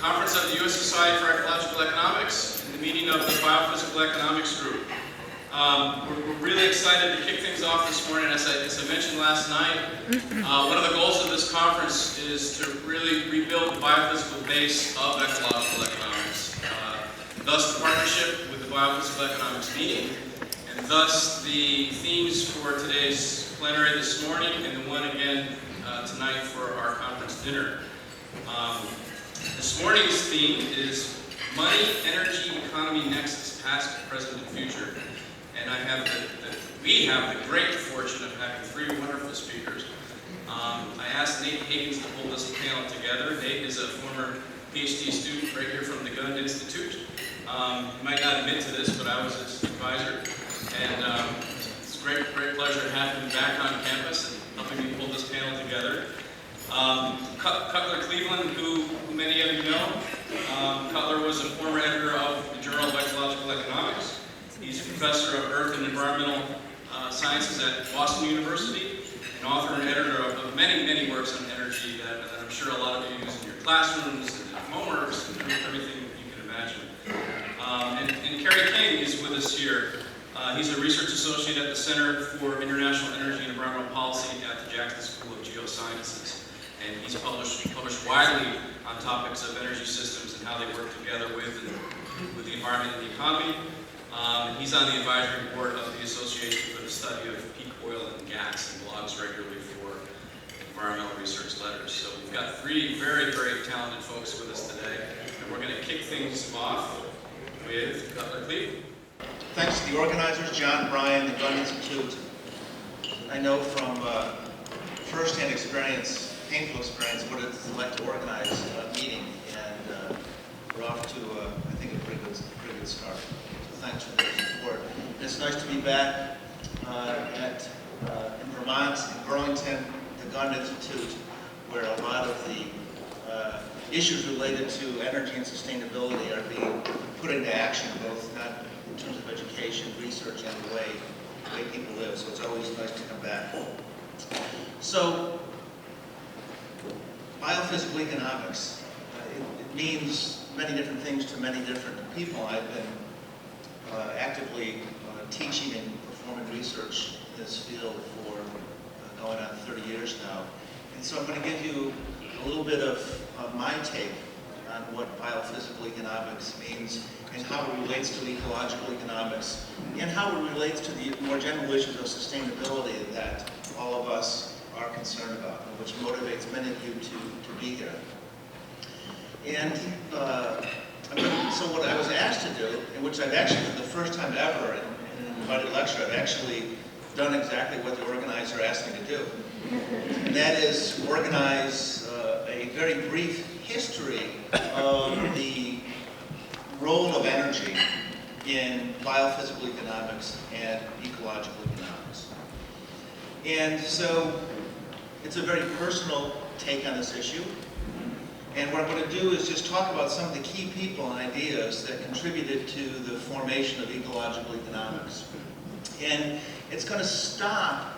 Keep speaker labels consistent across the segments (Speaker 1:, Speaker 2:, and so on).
Speaker 1: Conference of the U.S. Society for Ecological Economics and the meeting of the Biophysical Economics Group. We're really excited to kick things off this morning. As I mentioned last night, one of the goals of this conference is to really rebuild the biophysical base of ecological economics. Thus the partnership with the Biophysical Economics meeting, and thus the themes for today's plenary this morning and the one again tonight for our conference dinner. This morning's theme is Money, Energy, Economy Nexus, Past, Present, and Future. And we have the great fortune of having three wonderful speakers. I asked Nate Higgins to pull this panel together. Nate is a former PhD student right here from the Gund Institute. He might not admit to this, but I was his advisor. And it's a great pleasure having him back on campus and helping me pull this panel together. Cutler Cleveland, who many of you know. Cutler was a former editor of the Journal of Ecological Economics. He's a professor of Earth and Environmental Sciences at Boston University, and author and editor of many works on energy that I'm sure a lot of you use in your classrooms and homeworks and everything you can imagine. And Kerry King is with us here. He's a research associate at the Center for International Energy and Environmental Policy at the Jackson School of Geosciences. And he's published widely on topics of energy systems and how they work together with the environment and the economy. He's on the advisory board of the Association for the Study of Peak Oil and Gas and blogs regularly for environmental research letters. So we've got three very talented folks with us today, and we're going to kick things off with Cutler Cleveland.
Speaker 2: Thanks to the organizers, John, Brian, the Gund Institute. I know from first-hand experience, painful experience, what it's like to organize a meeting, and we're off to, I think, a pretty good start. So thanks for the support. And it's nice to be back in Vermont, in Burlington, the Gund Institute, where a lot of the issues related to energy and sustainability are being put into action, both not in terms of education, research, and the way people live. So it's always nice to come back. So, biophysical economics, it means many different things to many different people. I've been actively teaching and performing research in this field for going on 30 years now. And so I'm going to give you a little bit of my take on what biophysical economics means and how it relates to ecological economics and how it relates to the more general issues of sustainability that all of us are concerned about, and which motivates many of you to be here. And so what I was asked to do, and which I've actually, for the first time ever in an invited lecture, I've actually done exactly what the organizer asked me to do. And that is organize a very brief history of the role of energy in biophysical economics and ecological economics. And so it's a very personal take on this issue. And what I'm going to do is just talk about some of the key people and ideas that contributed to the formation of ecological economics. And it's going to stop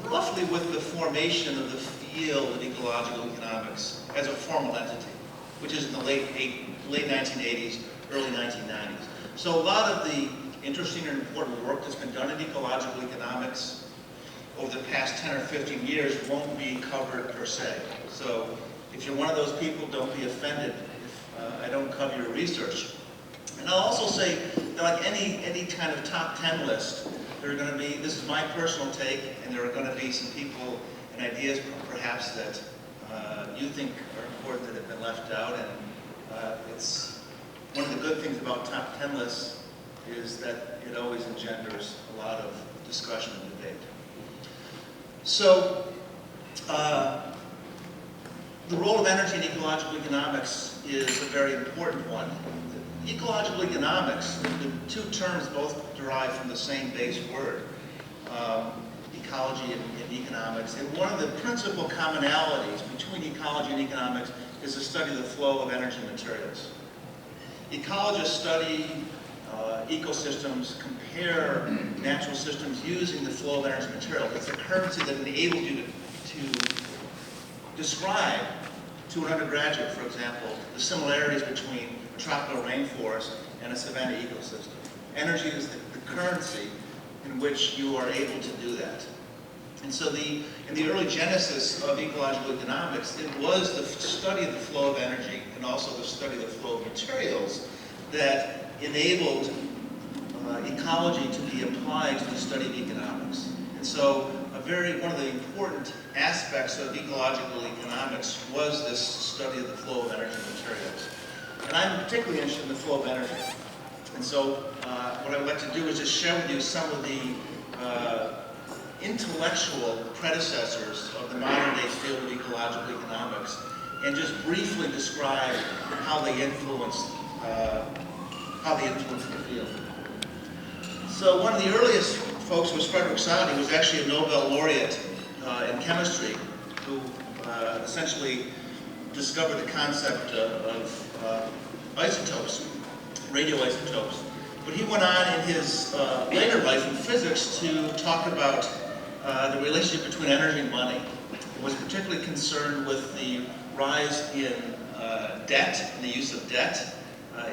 Speaker 2: roughly with the formation of the field of ecological economics as a formal entity, which is in the late 1980s, early 1990s. So a lot of the interesting and important work that's been done in ecological economics over the past 10 or 15 years won't be covered per se. So if you're one of those people, don't be offended if I don't cover your research. And I'll also say that like any kind of top 10 list, there are going to be, this is my personal take, and there are going to be some people and ideas perhaps that you think are important that have been left out. And it's one of the good things about top 10 lists is that it always engenders a lot of discussion and debate. So the role of energy in ecological economics is a very important one. Ecological economics, the two terms both derive from the same base word, ecology and economics. And one of the principal commonalities between ecology and economics is the study of the flow of energy materials. Ecologists study ecosystems, compare natural systems using the flow of energy materials. It's the currency that enables you to describe, to an undergraduate, for example, the similarities between a tropical rainforest and a savanna ecosystem. Energy is the currency in which you are able to do that. And so in the early genesis of ecological economics, it was the study of the flow of energy and also the study of the flow of materials that enabled ecology to be applied to the study of economics. And so one of the important aspects of ecological economics was this study of the flow of energy and materials. And I'm particularly interested in the flow of energy. And so what I would like to do is just share with you some of the intellectual predecessors of the modern day field of ecological economics, and just briefly describe how they influenced the field. So one of the earliest folks was Frederick Soddy, who was actually a Nobel laureate in chemistry, who essentially discovered the concept of isotopes, radioisotopes. But he went on in his later life in physics to talk about the relationship between energy and money. He was particularly concerned with the rise in debt, and the use of debt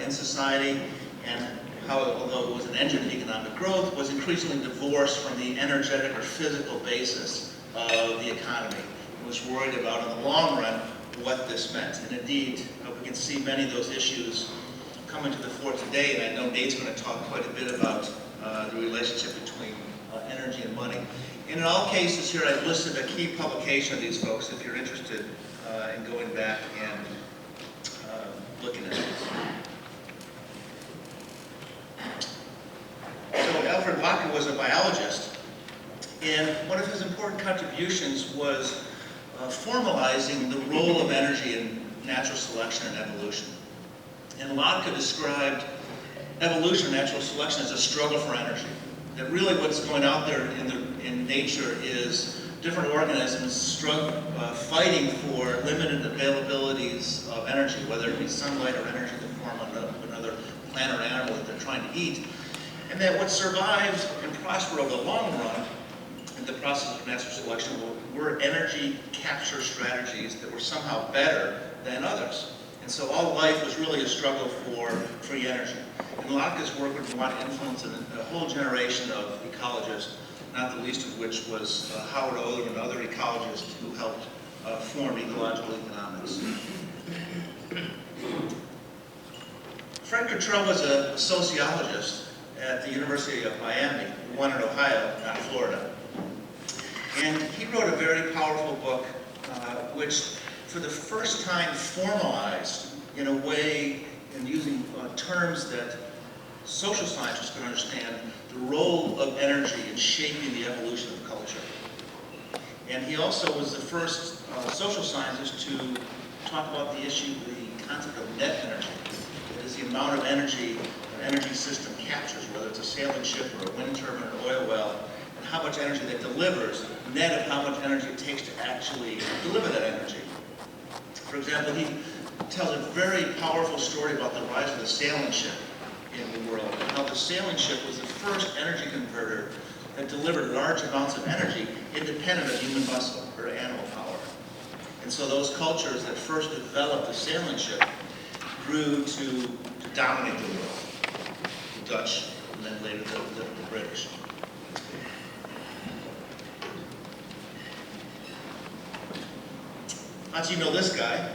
Speaker 2: in society, and how, although it was an engine of economic growth, was increasingly divorced from the energetic or physical basis of the economy. He was worried about, in the long run, what this meant. And indeed, we can see many of those issues coming to the fore today, and I know Nate's going to talk quite a bit about the relationship between energy and money. And in all cases here, I've listed a key publication of these folks if you're interested in going back and looking at this. So Alfred Wacker was a biologist, and one of his important contributions was formalizing the role of energy in natural selection and evolution. And Wacker described evolution, natural selection, as a struggle for energy. That really what's going out there in nature is different organisms fighting for limited availabilities of energy, whether it be sunlight or energy in the form of another plant or animal that they're trying to eat. And that what survived and prospered over the long run in the process of natural selection were energy capture strategies that were somehow better than others. And so all life was really a struggle for free energy. And Locke's work would want to influence a whole generation of ecologists, not the least of which was Howard Oldham and other ecologists who helped form ecological economics. Fred Cottrell was a sociologist at the University of Miami, the one in Ohio, not Florida. And he wrote a very powerful book which for the first time formalized in a way and using terms that social scientists can understand the role of energy in shaping the evolution of culture. And he also was the first social scientist to talk about the issue, the concept of net energy. That is the amount of energy an energy system captures, whether it's a sailing ship or a wind turbine or oil well, and how much energy that delivers, net of how much energy it takes to actually deliver that energy. For example, he tells a very powerful story about the rise of the sailing ship in the world, and how the sailing ship was the first energy converter that delivered large amounts of energy independent of human muscle or animal power. And so those cultures that first developed the sailing ship grew to dominate the world. The Dutch, and then later the British. How do you know this guy?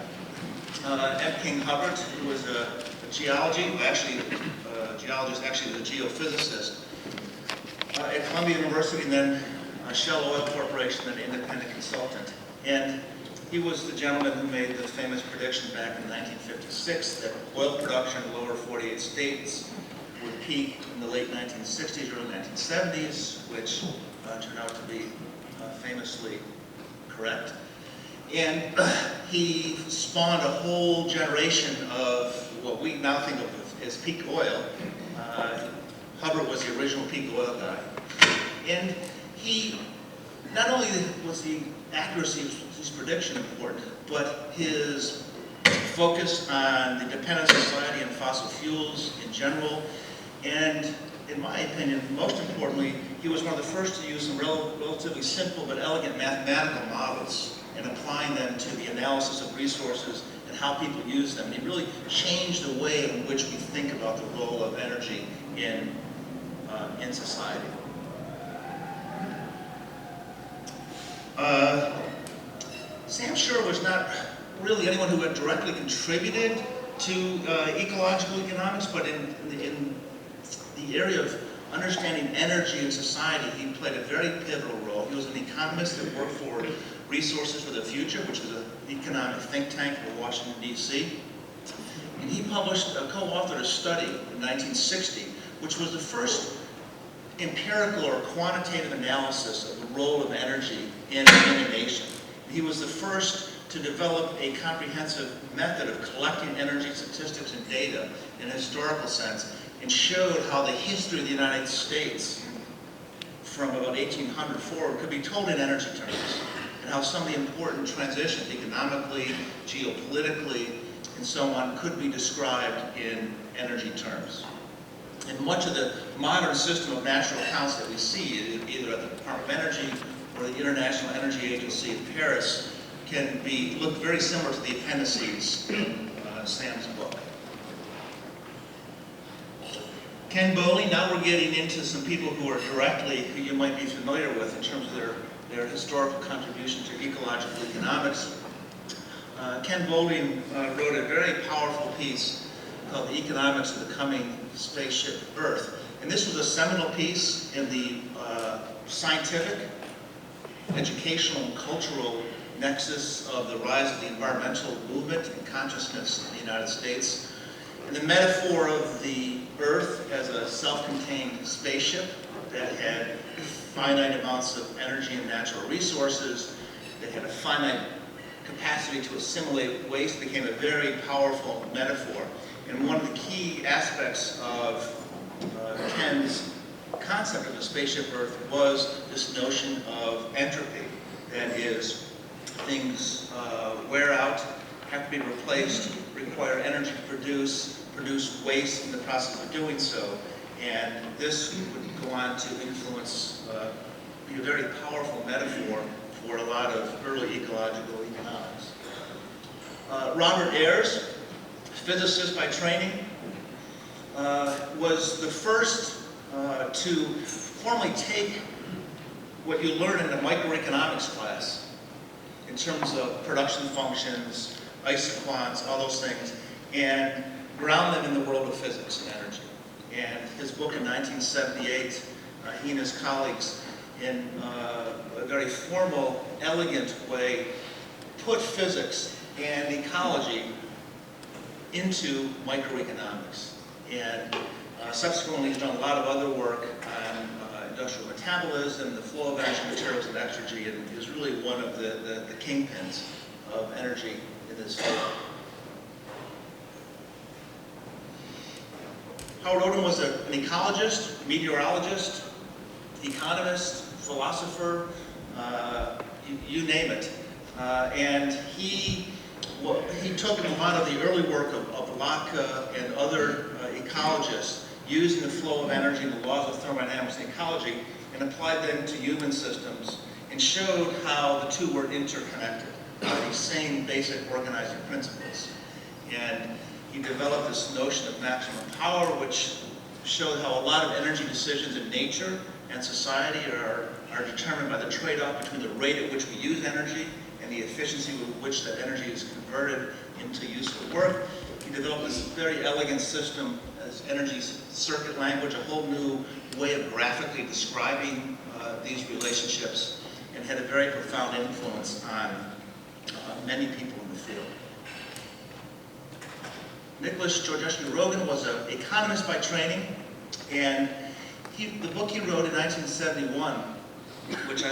Speaker 2: F. King Hubbert, who was a geologist, actually a geophysicist at Columbia University, and then Shell Oil Corporation, an independent consultant. And he was the gentleman who made the famous prediction back in 1956 that oil production in the lower 48 states would peak in the late 1960s, early 1970s, which turned out to be famously correct. And he spawned a whole generation of what we now think of as peak oil. Hubbert was the original peak oil guy. And he, not only was the accuracy of his prediction important, but his focus on the dependent society on fossil fuels in general, and in my opinion, most importantly, he was one of the first to use some relatively simple but elegant mathematical models and applying them to the analysis of resources and how people use them. And he really changed the way in which we think about the role of energy in society. Sam Shure was not really anyone who had directly contributed to ecological economics, but in the area of understanding energy in society, he played a very pivotal role. He was an economist that worked for Resources for the Future, which was an economic think tank in Washington, D.C. And he co-authored a study in 1960, which was the first empirical or quantitative analysis of the role of energy in a nation. He was the first to develop a comprehensive method of collecting energy statistics and data in a historical sense, and showed how the history of the United States from about 1800 forward could be told in energy terms, and how some of the important transitions economically, geopolitically, and so on could be described in energy terms. And much of the modern system of national accounts that we see, either at the Department of Energy or the International Energy Agency in Paris, can look very similar to the appendices in Sam's book. Ken Bowley, now we're getting into some people who you might be familiar with in terms of their historical contribution to ecological economics. Ken Bowley wrote a very powerful piece called The Economics of the Coming Spaceship Earth. And this was a seminal piece in the scientific, educational, and cultural nexus of the rise of the environmental movement and consciousness in the United States. And the metaphor of the Earth as a self-contained spaceship that had finite amounts of energy and natural resources, that had a finite capacity to assimilate waste, became a very powerful metaphor. And one of the key aspects of Ken's concept of the spaceship Earth was this notion of entropy. That is, things wear out, have to be replaced, require energy to produce waste in the process of doing so. And this would go on to influence, be a very powerful metaphor for a lot of early ecological economics. Robert Ayres, physicist by training, was the first to formally take what you learn in the microeconomics class in terms of production functions, isoquants, all those things, and ground them in the world of physics and energy. And his book in 1978, he and his colleagues, in a very formal, elegant way, put physics and ecology into microeconomics. And subsequently, he's done a lot of other work on industrial metabolism, the flow of energy, materials, and exergy, and is really one of the kingpins of energy in this field. Howard Odum was an ecologist, meteorologist, economist, philosopher, you name it. And he took a lot of the early work of Locke and other ecologists, using the flow of energy and the laws of thermodynamics and ecology, and applied them to human systems, and showed how the two were interconnected by these same basic organizing principles. And he developed this notion of maximum power, which showed how a lot of energy decisions in nature and society are determined by the trade-off between the rate at which we use energy and the efficiency with which that energy is converted into useful work. He developed this very elegant system as energy circuit language, a whole new way of graphically describing these relationships, and had a very profound influence on many people in the field. Nicholas Georgescu-Roegen was an economist by training, and the book he wrote in 1971, which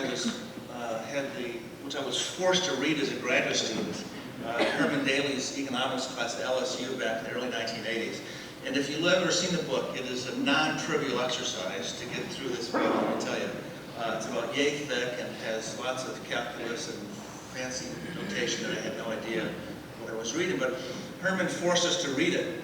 Speaker 2: I was forced to read as a graduate student, Herman Daly's economics class at LSU back in the early 1980s. And if you've ever seen the book, it is a non-trivial exercise to get through this book, let me tell you. It's about yay thick and has lots of calculus and fancy notation that I had no idea what I was reading, but Herman forced us to read it.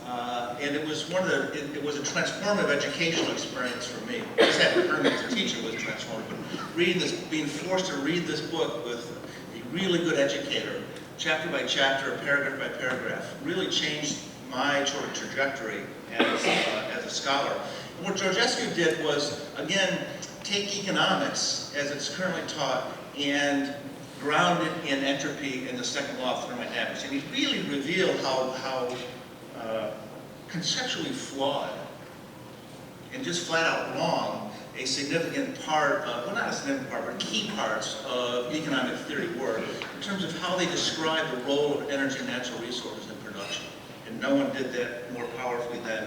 Speaker 2: And it was it was a transformative educational experience for me. Just having Herman as a teacher was transformative. But reading this, being forced to read this book with a really good educator, chapter by chapter, paragraph by paragraph, really changed my sort of trajectory as a scholar. And what Georgescu did was, again, take economics as it's currently taught and ground it in entropy and the second law of thermodynamics. And he really revealed how conceptually flawed and just flat out wrong a significant part of, well, not a significant part, but key parts of economic theory were in terms of how they describe the role of energy and natural resources in production. And no one did that more powerfully than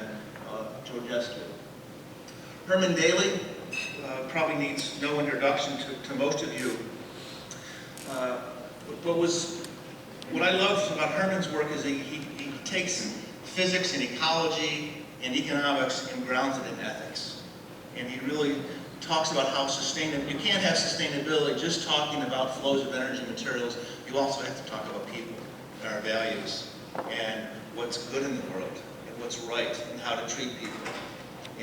Speaker 2: Georgescu. Herman Daly probably needs no introduction to most of you. What I love about Herman's work is he takes physics and ecology and economics and grounds it in ethics. And he really talks about how sustainable, you can't have sustainability just talking about flows of energy and materials. You also have to talk about people and our values and what's good in the world and what's right and how to treat people.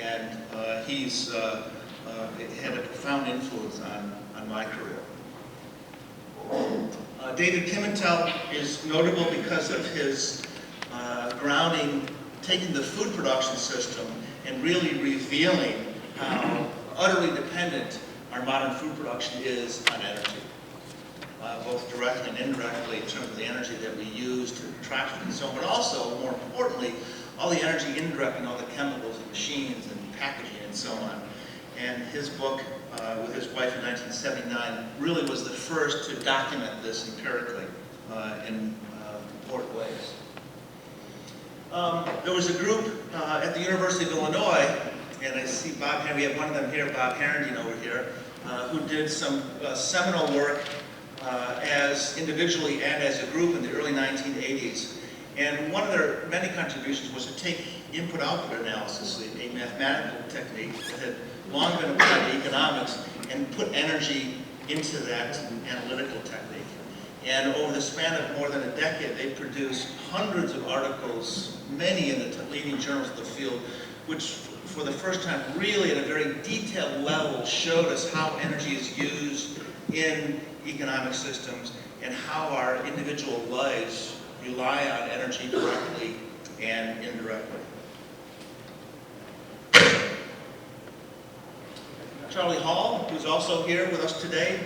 Speaker 2: And he's had a profound influence on my career. David Pimentel is notable because of his grounding, taking the food production system and really revealing how utterly dependent our modern food production is on energy, both directly and indirectly in terms of the energy that we use to extract and consume, but also, more importantly, all the energy indirect and all the chemicals and machines and packaging and so on. And his book with his wife in 1979 really was the first to document this empirically in important ways. There was a group at the University of Illinois, and I see Bob, we have one of them here, Bob Harrington over here, who did some seminal work as individually and as a group in the early 1980s. And one of their many contributions was to take input-output analysis, a mathematical technique that had long been applied to economics, and put energy into that analytical technique. And over the span of more than a decade, they produced hundreds of articles, many in the leading journals of the field, which for the first time really at a very detailed level showed us how energy is used in economic systems and how our individual lives rely on energy directly and indirectly. Charlie Hall, who's also here with us today,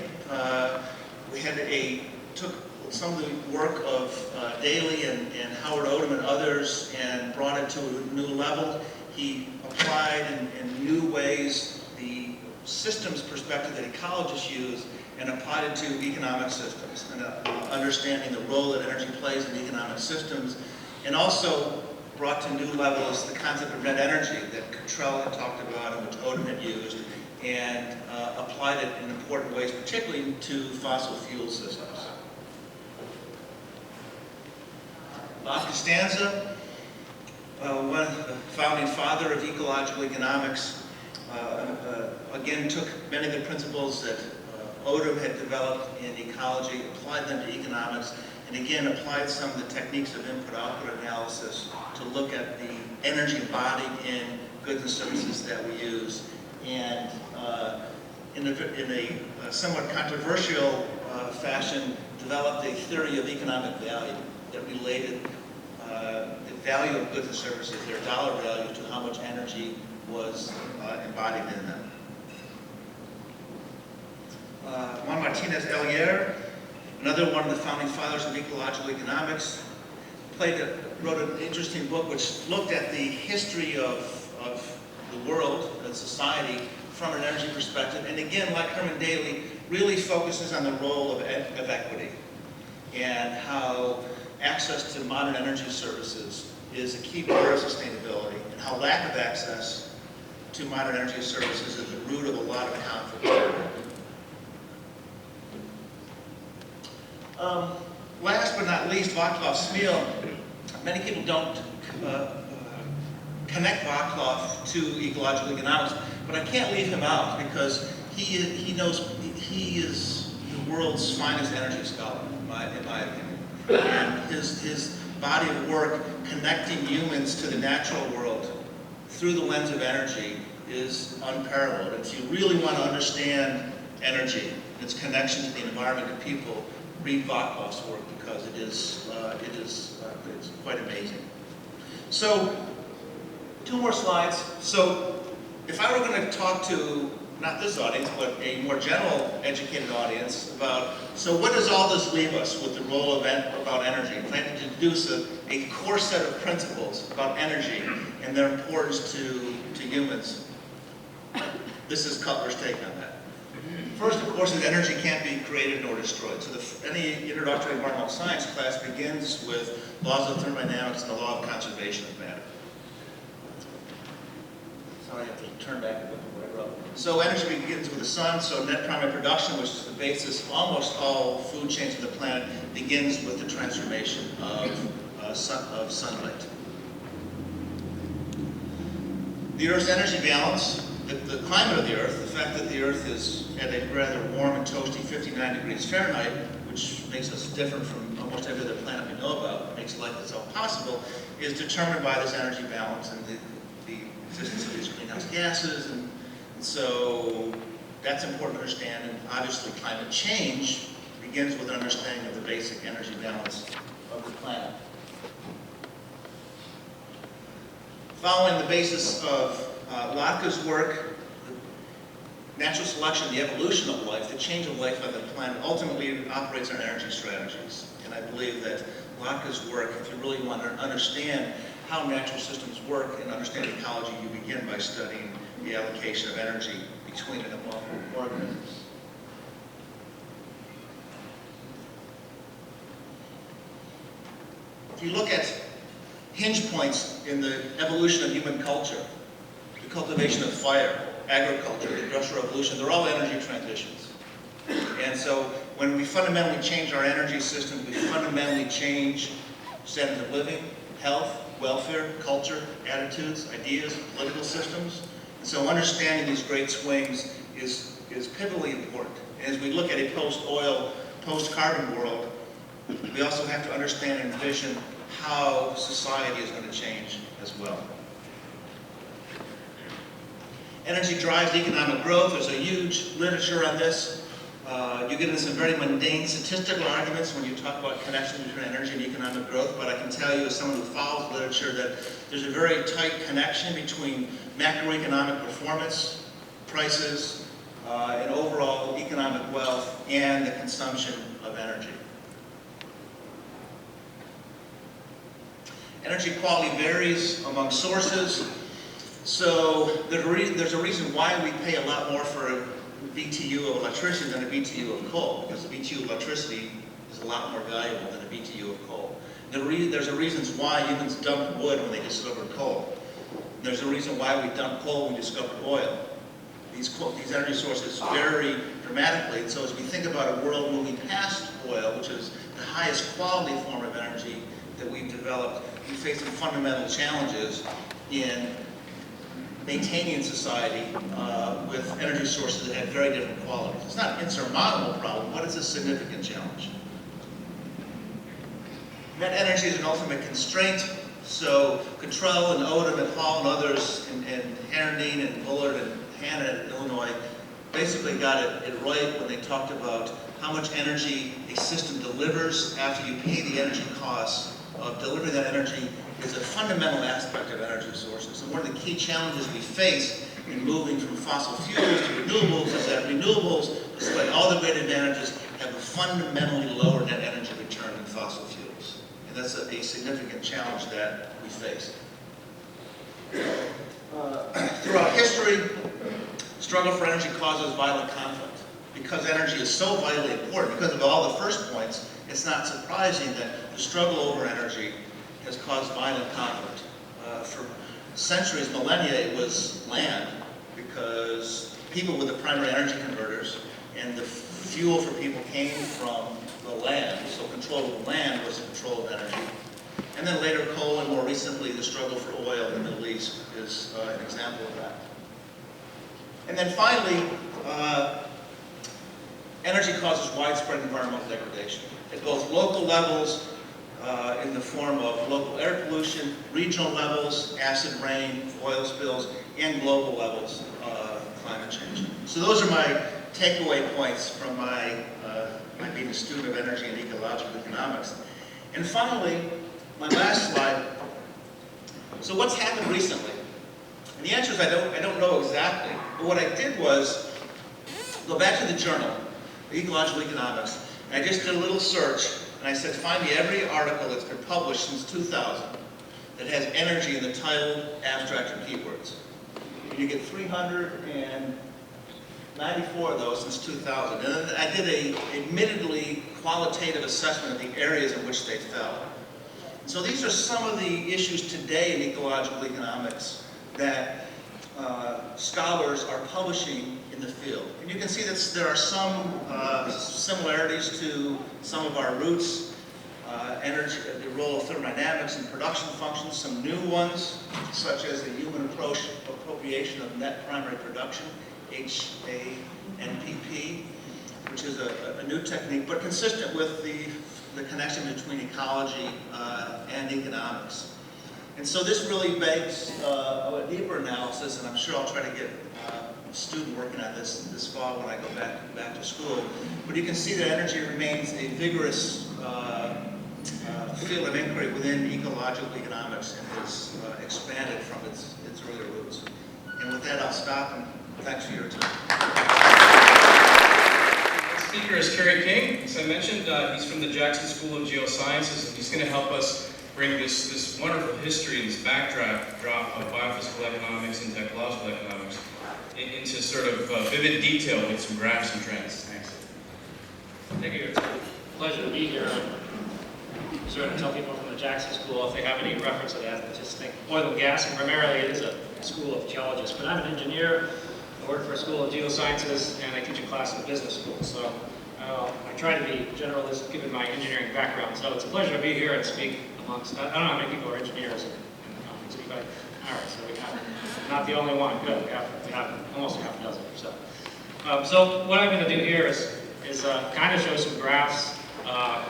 Speaker 2: took some of the work of Daly and Howard Odum and others and brought it to a new level. He applied in new ways the systems perspective that ecologists use and applied it to economic systems and understanding the role that energy plays in economic systems, and also brought to new levels the concept of net energy that Cottrell had talked about and which Odum had used, and applied it in important ways, particularly to fossil fuel systems. Bob Costanza, the founding father of ecological economics, again took many of the principles that Odum had developed in ecology, applied them to economics, and again applied some of the techniques of input-output analysis to look at the energy embodied in goods and services that we use. And in a somewhat controversial fashion, developed a theory of economic value that related the value of goods and services, their dollar value, to how much energy was embodied in them. Juan Martinez Elier, another one of the founding fathers of ecological economics, wrote an interesting book which looked at the history of the world and society from an energy perspective, and again, like Herman Daly, really focuses on the role of equity and how access to modern energy services is a key part of sustainability, and how lack of access to modern energy services is the root of a lot of conflict. Last but not least, Václav Smil. Many people don't connect Václav to ecological economics, but I can't leave him out because he is the world's finest energy scholar, in my opinion. And his body of work connecting humans to the natural world through the lens of energy is unparalleled. If you really want to understand energy, its connection to the environment and people, read Volkov's work because it's quite amazing. So, 2 more slides. So, if I were going to talk to, not this audience, but a more general educated audience about, so what does all this leave us with the role about energy? If I had to deduce a core set of principles about energy and their importance to humans, this is Cutler's take on that. First, of course, is energy can't be created nor destroyed. So any introductory environmental science class begins with laws of thermodynamics and the law of conservation of matter. So I have to turn back and look at what I wrote. So energy begins with the sun, so net primary production, which is the basis of almost all food chains of the planet, begins with the transformation of sunlight. The Earth's energy balance, the climate of the Earth, the fact that the Earth is at a rather warm and toasty 59 degrees Fahrenheit, which makes us different from almost every other planet we know about, makes life itself possible, is determined by this energy balance and the existence of these greenhouse gases. And so that's important to understand. And obviously climate change begins with an understanding of the basic energy balance of the planet. Following the basis of Latka's work, the natural selection, the evolution of life, the change of life on the planet ultimately operates on energy strategies. And I believe that Latka's work, if you really want to understand how natural systems work and understand ecology, you begin by studying the allocation of energy between and among organisms. If you look at hinge points in the evolution of human culture, the cultivation of fire, agriculture, the Industrial Revolution, they're all energy transitions. And so when we fundamentally change our energy system, we fundamentally change standards of living, health, welfare, culture, attitudes, ideas, political systems. And so understanding these great swings is pivotally important. And as we look at a post-oil, post-carbon world, we also have to understand and envision how society is going to change as well. Energy drives economic growth. There's a huge literature on this. You get into some very mundane statistical arguments when you talk about connection between energy and economic growth, but I can tell you as someone who follows literature that there's a very tight connection between macroeconomic performance, prices, and overall economic wealth and the consumption of energy. Energy quality varies among sources. So there's a reason why we pay a lot more for a BTU of electricity than a BTU of coal, because a BTU of electricity is a lot more valuable than a BTU of coal. There's a reason why humans dumped wood when they discovered coal. There's a reason why we dumped coal when we discovered oil. These energy sources vary dramatically, and so as we think about a world moving past oil, which is the highest quality form of energy that we've developed, we face some fundamental challenges in maintaining society with energy sources that have very different qualities. It's not an insurmountable problem, but it's a significant challenge. Net energy is an ultimate constraint, so Cottrell and Odom and Hall and others, and Herendeen and Bullard and Hanna in Illinois, basically got it right when they talked about how much energy a system delivers after you pay the energy costs of delivering that energy is a fundamental aspect of energy sources. And one of the key challenges we face in moving from fossil fuels to renewables is that renewables, despite all the great advantages, have a fundamentally lower net energy return than fossil fuels. And that's a significant challenge that we face. Throughout history, struggle for energy causes violent conflict. Because energy is so vitally important, because of all the first points, it's not surprising that the struggle over energy has caused violent conflict. For centuries, millennia, it was land, because people were the primary energy converters, and the fuel for people came from the land, so control of the land was control of energy. And then later coal, and more recently the struggle for oil in the Middle East is an example of that. And then finally, energy causes widespread environmental degradation. At both local levels in the form of local air pollution, regional levels, acid rain, oil spills, and global levels of climate change. So those are my takeaway points from my being a student of energy and ecological economics. And finally, my last slide. So what's happened recently? And the answer is I don't know exactly. But what I did was go back to the journal, Ecological Economics, and I just did a little search, and I said, find me every article that's been published since 2000 that has energy in the title, abstract, or keywords. And you get 394 of those since 2000. And then I did a admittedly qualitative assessment of the areas in which they fell. And so these are some of the issues today in ecological economics that scholars are publishing in the field. And you can see that there are some similarities to some of our roots, energy, the role of thermodynamics in production functions, some new ones, such as the human appropriation of net primary production, HANPP, which is a new technique, but consistent with the connection between ecology and economics. And so this really begs a deeper analysis, and I'm sure I'll try to get a student working on this fall when I go back to school. But you can see that energy remains a vigorous field of inquiry within ecological economics and has expanded from its earlier roots. And with that, I'll stop, and thanks for your time.
Speaker 1: The speaker is Kerry King. As I mentioned, he's from the Jackson School of Geosciences, and he's going to help us bring this wonderful history, this backdrop of biophysical economics and technological economics into sort of vivid detail with some graphs and trends. Thanks.
Speaker 3: Thank you. It's a pleasure to be here. I'm sort of tell people from the Jackson School if they have any reference to that, just think oil and gas, and primarily it is a school of geologists. But I'm an engineer. I work for a school of geosciences, and I teach a class in the business school. So I try to be generalist given my engineering background. So it's a pleasure to be here and speak amongst, I don't know how many people are engineers in the conference. Anybody? All right, so we have not the only one. Good. We have almost a half a dozen or so. So what I'm going to do here is kind of show some graphs,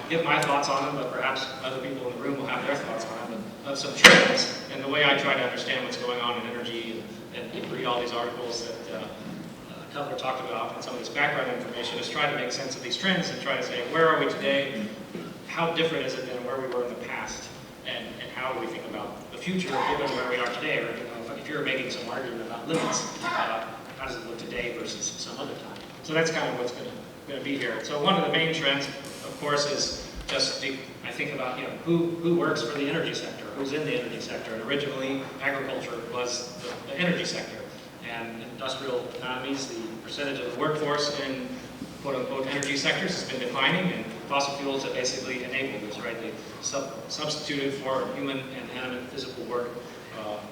Speaker 3: give my thoughts on them, but perhaps other people in the room will have their thoughts on them, of some trends, and the way I try to understand what's going on in energy and read all these articles that Cutler talked about and some of this background information is try to make sense of these trends and try to say, where are we today? How different is it than where we were in the past? And how do we think about the future given where we are today? Or if you're making some argument about limits, how does it look today versus some other time? So that's kind of what's going to be here. So one of the main trends, of course, is just I think about who works for the energy sector, who's in the energy sector. And originally, agriculture was the energy sector. And industrial economies, the percentage of the workforce in quote-unquote energy sectors has been declining, and fossil fuels have basically enabled this, right? They substituted for human and animate physical work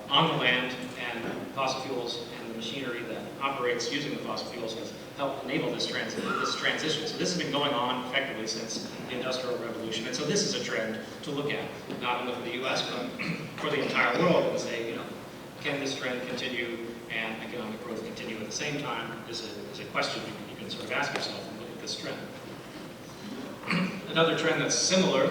Speaker 3: on the land, and fossil fuels and the machinery that operates using the fossil fuels has helped enable this transition. So this has been going on effectively since the Industrial Revolution, and so this is a trend to look at, not only for the U.S., but for the entire world, and say, can this trend continue and economic growth continue at the same time is a question you can sort of ask yourself and look at this trend. Another trend that's similar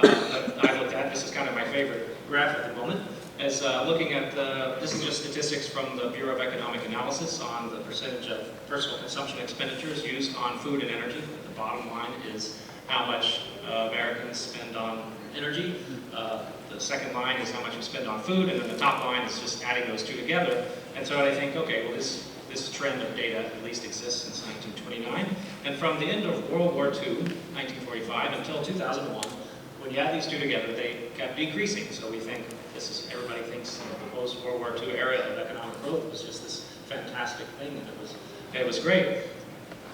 Speaker 3: that I looked at, this is kind of my favorite graph at the moment, is looking at this is just statistics from the Bureau of Economic Analysis on the percentage of personal consumption expenditures used on food and energy. The bottom line is how much Americans spend on energy. The second line is how much you spend on food, and then the top line is just adding those two together. And so I think, okay, well this trend of data at least exists since 1929. And from the end of World War II, 1945, until 2001, when you add these two together, they kept decreasing. So we think everybody thinks the post-World War II era of economic growth was just this fantastic thing, and it was great.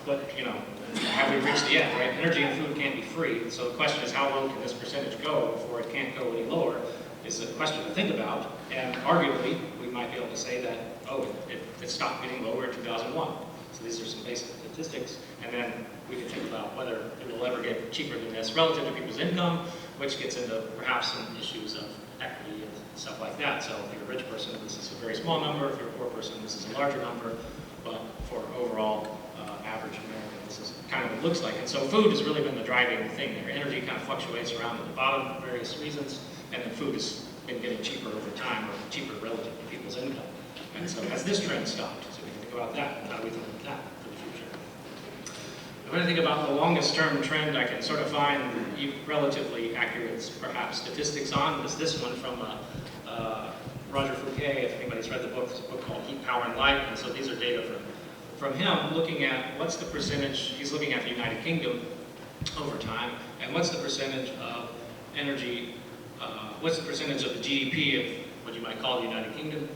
Speaker 3: But, have we reached the end, right? Energy and food can't be free. So the question is, how low can this percentage go before it can't go any lower? Is a question to think about. And arguably, we might be able to say that, it stopped getting lower in 2001. So these are some basic statistics. And then we can think about whether it will ever get cheaper than this relative to people's income, which gets into perhaps some issues of equity and stuff like that. So if you're a rich person, this is a very small number. If you're a poor person, this is a larger number. But for overall average American. This is kind of what it looks like. And so food has really been the driving thing there. Energy kind of fluctuates around at the bottom for various reasons, and then food has been getting cheaper over time, or cheaper relative to people's income. And so has this trend stopped? So we can think about that, and how do we think of that for the future? When I think about the longest term trend I can sort of find relatively accurate, perhaps, statistics on is this one from Roger Fouquet. If anybody's read the book, it's a book called Heat, Power, and Light. And so these are data from him looking at what's the percentage, he's looking at the United Kingdom over time, and what's the percentage of energy, what's the percentage of the GDP of what you might call the United Kingdom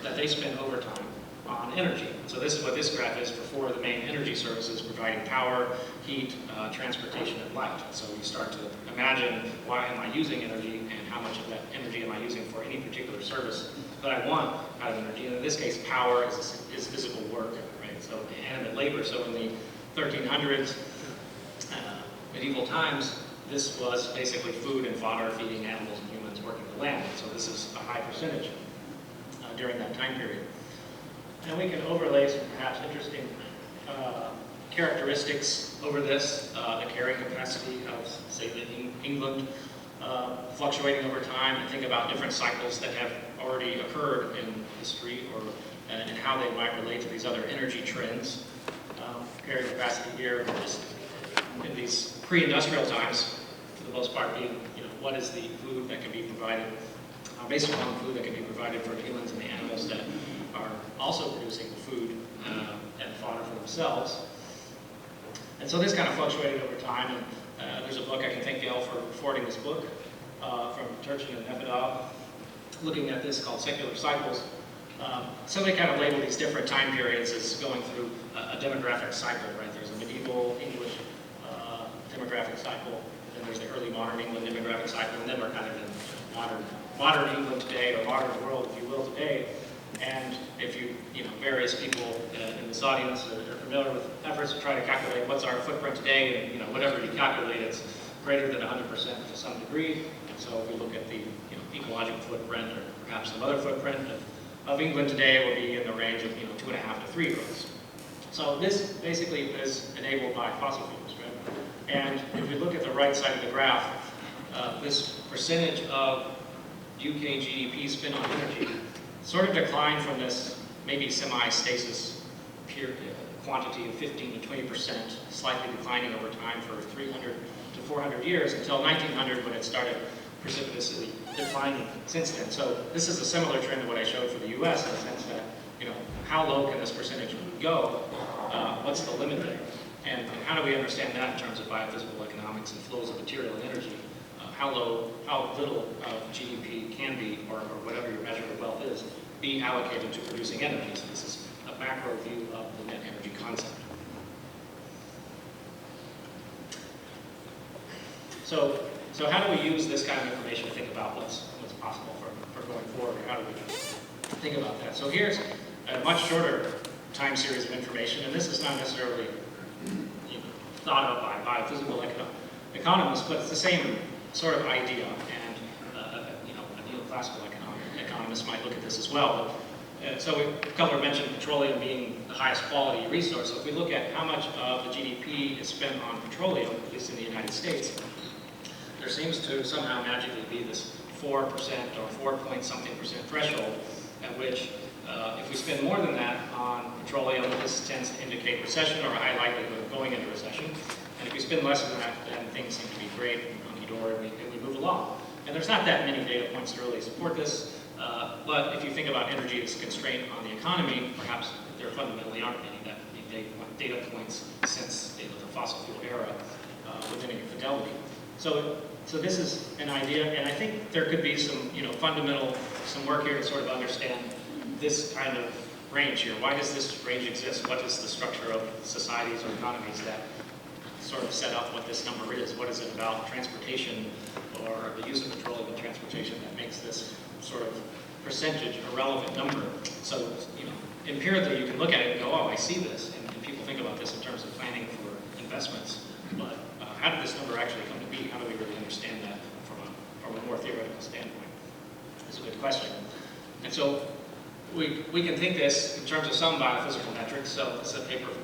Speaker 3: that they spend over time on energy. So this is what this graph is for four of the main energy services providing power, heat, transportation, and light. So you start to imagine, why am I using energy, and how much of that energy am I using for any particular service that I want out of energy. And in this case, power is physical work, right? So animate labor. So in the 1300s, medieval times, this was basically food and fodder, feeding animals and humans, working the land. So this is a high percentage during that time period. And we can overlay some perhaps interesting characteristics over this, the carrying capacity of, say, England, fluctuating over time, and think about different cycles that have already occurred in history, or and how they might relate to these other energy trends. Carrying capacity here, just in these pre-industrial times, for the most part, being, what is the food that can be provided, basic amount of food that can be provided for the humans and the animals that are also producing food and fodder for themselves. And so this kind of fluctuated over time, and there's a book, I can thank Gail for forwarding this book, from Turchin and Nefedov, looking at this, called Secular Cycles. So they kind of label these different time periods as going through a demographic cycle, right? There's a medieval English demographic cycle, then there's the early modern England demographic cycle, and then we're kind of in modern England today, or modern world, if you will, today. And if various people in this audience are familiar with efforts to try to calculate what's our footprint today, and whatever you calculate, it's greater than 100% to some degree. And so if we look at the ecological footprint, or perhaps some other footprint of England today, will be in the range of 2.5 to 3 rows. So this basically is enabled by fossil fuels, right? And if we look at the right side of the graph, this percentage of UK GDP spent on energy sort of declined from this maybe semi-stasis quantity of 15 to 20%, slightly declining over time for 300 to 400 years, until 1900, when it started precipitously declining since then. So this is a similar trend to what I showed for the US, in the sense that, how low can this percentage go? What's the limit there? And how do we understand that in terms of biophysical economics and flows of material and energy? How little of GDP can be, or whatever your measure of wealth is, be allocated to producing energy. So this is a macro view of the net energy concept. So how do we use this kind of information to think about what's possible for going forward, or how do we think about that? So here's a much shorter time series of information, and this is not necessarily thought of by biophysical economists, but it's the same sort of idea, and a neoclassical economists might look at this as well. But, so Cutler mentioned petroleum being the highest quality resource. So if we look at how much of the GDP is spent on petroleum, at least in the United States, there seems to somehow magically be this 4% or 4-point-something% threshold, at which if we spend more than that on petroleum, this tends to indicate recession, or a high likelihood of going into recession. And if we spend less than that, then things seem to be great, and we move along. And there's not that many data points to really support this, but if you think about energy as a constraint on the economy, perhaps there fundamentally aren't any data points since the fossil fuel era with any fidelity. So this is an idea, and I think there could be some fundamental work here to sort of understand this kind of range here. Why does this range exist? What is the structure of societies or economies that sort of set up what this number is? What is it about transportation, or the use of petroleum in transportation, that makes this sort of percentage a relevant number? So, empirically you can look at it and go, oh, I see this, and people think about this in terms of planning for investments, but how did this number actually come to be? How do we really understand that from a more theoretical standpoint? It's a good question. And so we can think this in terms of some biophysical metrics. So this is a paper from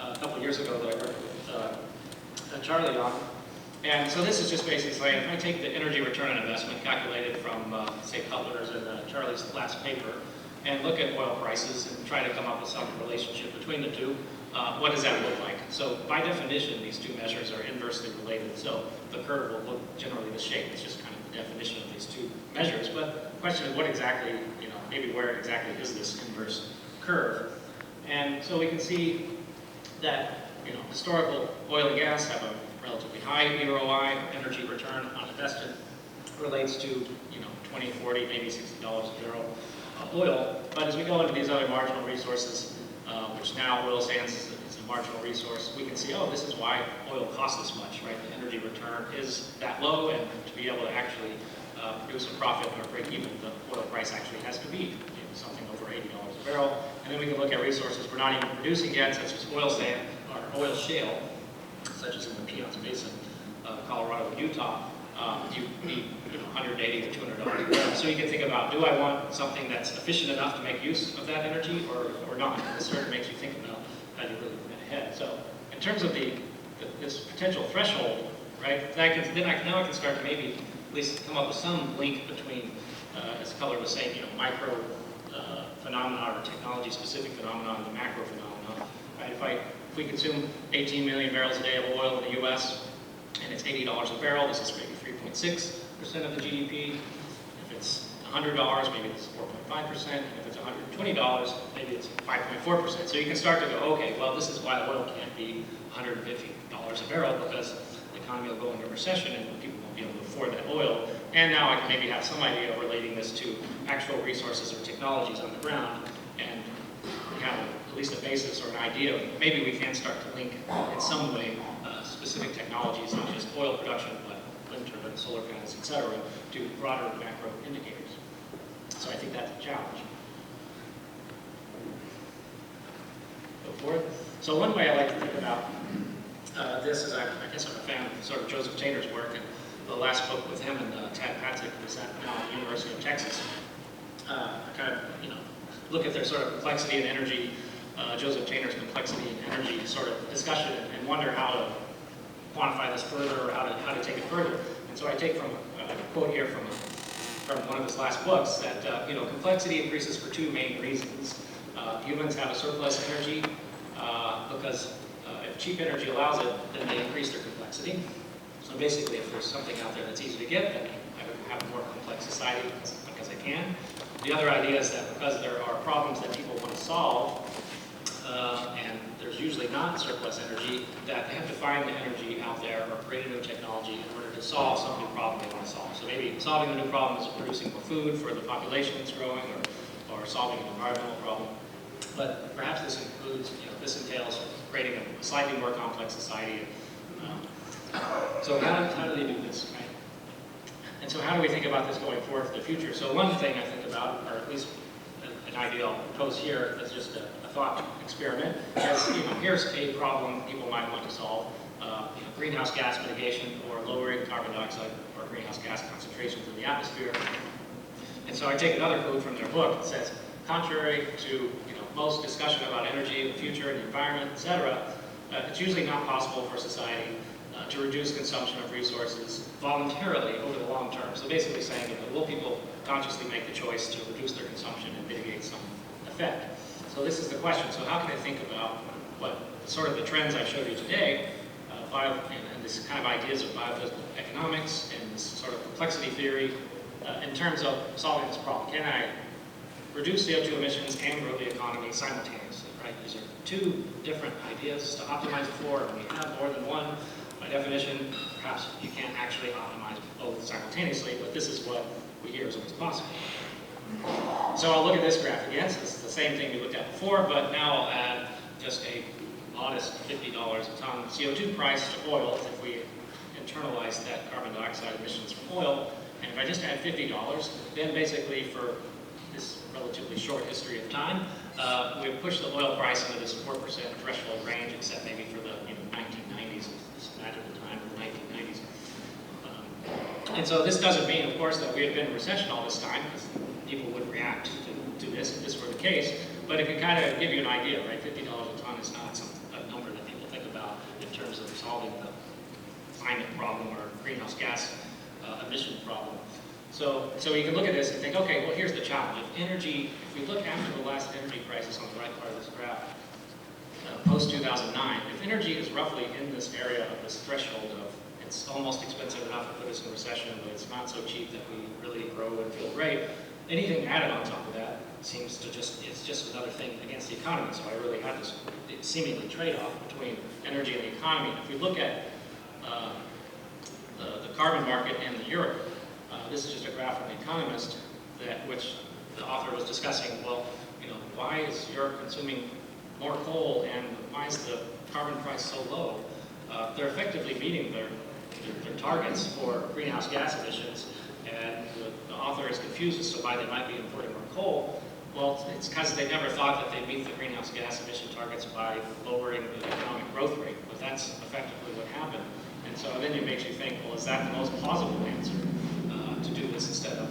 Speaker 3: a couple years ago that I worked with Charlie on. And so this is just basically saying, if I take the energy return on investment calculated from, say, Cutler's and Charlie's last paper, and look at oil prices and try to come up with some relationship between the two, what does that look like? So by definition, these two measures are inversely related. So the curve will look generally this shape. It's just kind of the definition of these two measures. But the question is, what exactly, maybe where exactly is this inverse curve? And so we can see that, historical oil and gas have a relatively high ROI, energy return on investment, relates to, 20, 40, maybe $60 a barrel oil. But as we go into these other marginal resources, which now oil sands is a marginal resource, we can see, oh, this is why oil costs this much, right? The energy return is that low, and to be able to actually produce a profit or break even, the oil price actually has to be something over $80 a barrel. And then we can look at resources we're not even producing yet, such as oil sand or oil shale, such as in the Piceance Basin, Colorado and Utah. You need 180 to $200 a barrel. So you can think about, do I want something that's efficient enough to make use of that energy or not? And this sort of makes you think about how you really move ahead. So in terms of this potential threshold, right, now I can start to maybe at least come up with some link between, as Cutler was saying, micro phenomena or technology-specific phenomena and the macro phenomena. Right? If we consume 18 million barrels a day of oil in the U.S. and it's $80 a barrel, this is maybe 3.6% of the GDP. If it's $100, maybe it's 4.5%. And if it's $120, maybe it's 5.4%. So you can start to go, okay, well, this is why oil can't be $150 a barrel, because the economy will go into recession and people won't be able to afford that oil. And now I can maybe have some idea of relating this to actual resources or technologies on the ground, and we have at least a basis or an idea of maybe we can start to link in some way specific technologies, not just oil production, but wind turbines, solar panels, etc., to broader macro indicators. So I think that's a challenge. Go forward. So one way I like to think about this is, I guess I'm a fan of sort of Joseph Taylor's work, and the last book with him and Tad Patzek was at the University of Texas. I kind of, look at their sort of complexity and energy, Joseph Taylor's complexity and energy sort of discussion, and wonder how to quantify this further or how to take it further. And so I take from a quote here from one of his last books that complexity increases for two main reasons. Humans have a surplus energy because if cheap energy allows it, then they increase their complexity. So basically, if there's something out there that's easy to get, then I have a more complex society because I can. The other idea is that because there are problems that people want to solve, and there's usually not surplus energy, that they have to find the energy out there or create a new technology in order to solve some new problem they want to solve. So maybe solving the new problem is producing more food for the population that's growing, or solving an environmental problem. But perhaps this includes, this entails creating a slightly more complex society. So how do they do this, right? And so how do we think about this going forward for the future? So one thing I think about, or at least an idea I'll propose here as just a thought experiment, is here's a problem people might want to solve, greenhouse gas mitigation or lowering carbon dioxide or greenhouse gas concentrations in the atmosphere. And so I take another quote from their book that says, contrary to most discussion about energy, the future, and the environment, etc., it's usually not possible for society to reduce consumption of resources voluntarily over the long term. So basically saying, will people consciously make the choice to reduce their consumption and mitigate some effect? So this is the question. So how can I think about what sort of the trends I showed you today, and this kind of ideas of biophysical economics and this sort of complexity theory in terms of solving this problem? Can I reduce CO2 emissions and grow the economy simultaneously, right? These are two different ideas to optimize for, and we have more than one. By definition, perhaps you can't actually optimize both simultaneously, but this is what we hear is what's possible. So I'll look at this graph again. So this is the same thing we looked at before, but now I'll add just a modest $50 a ton CO2 price to oil if we internalize that carbon dioxide emissions from oil. And if I just add $50, then basically for this relatively short history of time, we push the oil price into this 4% threshold range, except maybe for the 1990s, this magical time of the 1990s. And so this doesn't mean, of course, that we had been in recession all this time, because people would react to this if this were the case, but it can kind of give you an idea, right? $50 a ton is not a number that terms of solving the climate problem or greenhouse gas emission problem. So you can look at this and think, okay, well, here's the challenge. If we look after the last energy crisis on the right part of this graph, post-2009, if energy is roughly in this area of this threshold of it's almost expensive enough to put us in a recession, but it's not so cheap that we really grow and feel great, anything added on top of that seems to it's just another thing against the economy. So I really have this seemingly trade-off between energy and the economy. If we look at the carbon market and the Europe, this is just a graph from The Economist, which the author was discussing. Well, why is Europe consuming more coal and why is the carbon price so low? They're effectively meeting their targets for greenhouse gas emissions, and the author is confused as to why they might be importing more coal. Well, it's because they never thought that they'd meet the greenhouse gas emission targets by lowering the economic growth rate, but that's effectively what happened. And so then it makes you think, well, is that the most plausible answer to do this instead of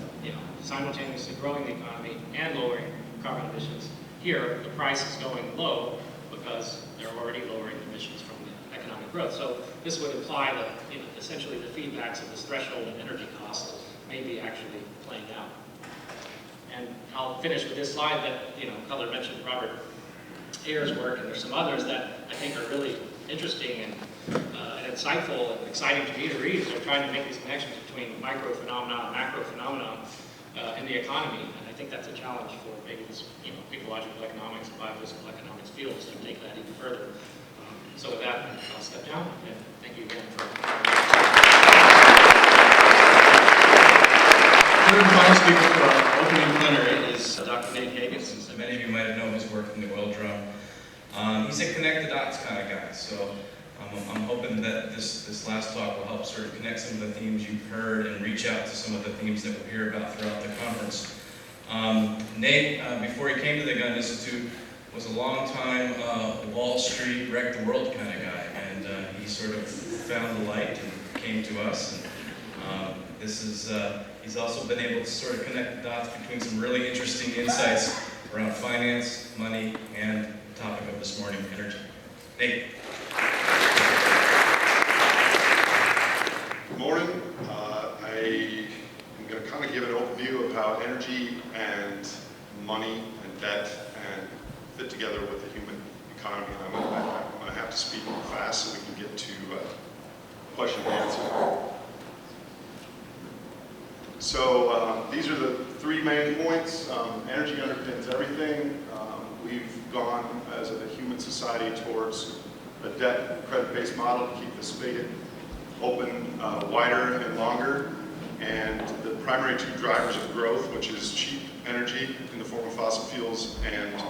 Speaker 3: simultaneously growing the economy and lowering carbon emissions? Here, the price is going low because they're already lowering emissions from the economic growth. So this would imply that essentially the feedbacks of this threshold and energy cost may be actually playing out. And I'll finish with this slide that Cutler mentioned Robert Ayer's work, and there's some others that I think are really interesting and insightful and exciting to me to read. They're trying to make these connections between micro phenomena and macro phenomena in the economy, and I think that's a challenge for maybe this ecological economics and biophysical economics fields to take that even further. So with that, I'll step down, and thank you again for.
Speaker 4: Third and final speaker for our opening plenary is Dr. Nate Hagen. Since many of you might have known his work in the oil drum. He's a connect the dots kind of guy, so I'm hoping that this last talk will help sort of connect some of the themes you've heard and reach out to some of the themes that we'll hear about throughout the conference. Nate, before he came to the Gun Institute, was a long-time Wall Street, wreck the world kind of guy, and he sort of found the light and came to us. And, he's also been able to sort of connect the dots between some really interesting insights around finance, money, and the topic of this morning, energy. Nate.
Speaker 5: Good morning. I am going to kind of give an overview of how energy and money and debt and fit together with the human economy. And I'm going to have to speak fast so we can get to question and answer. So these are the three main points. Energy underpins everything. We've gone as a human society towards a debt credit-based model to keep the spigot open wider and longer. And the primary two drivers of growth, which is cheap energy in the form of fossil fuels and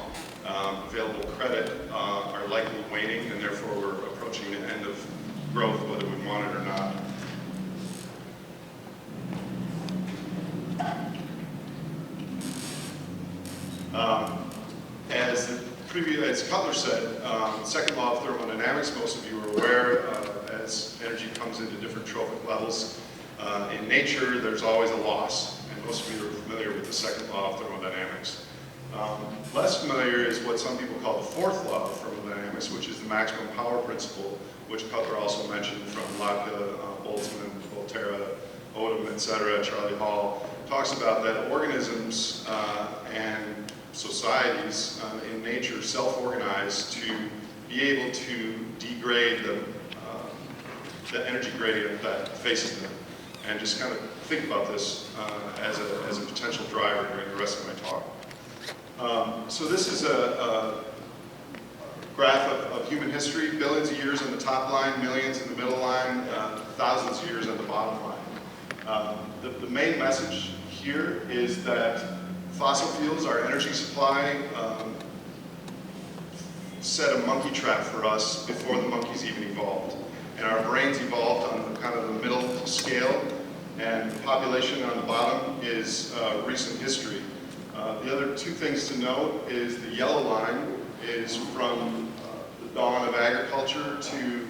Speaker 5: available credit, are likely waning, and therefore we're approaching the end of growth, whether we want it or not. As Cutler said, second law of thermodynamics, most of you are aware, as energy comes into different trophic levels. In nature, there's always a loss, and most of you are familiar with the second law of thermodynamics. Less familiar is what some people call the fourth law of thermodynamics, which is the maximum power principle, which Cutler also mentioned from Locke, Boltzmann, Volterra, Odom, etc., Charlie Hall, talks about that organisms and societies in nature self-organize to be able to degrade the energy gradient that faces them. And just kind of think about this as a potential driver during the rest of my talk. So this is a graph of human history, billions of years on the top line, millions in the middle line, thousands of years on the bottom line. The main message here is that fossil fuels, our energy supply, set a monkey trap for us before the monkeys even evolved. And our brains evolved on kind of the middle scale, and the population on the bottom is recent history. The other two things to note is the yellow line is from the dawn of agriculture to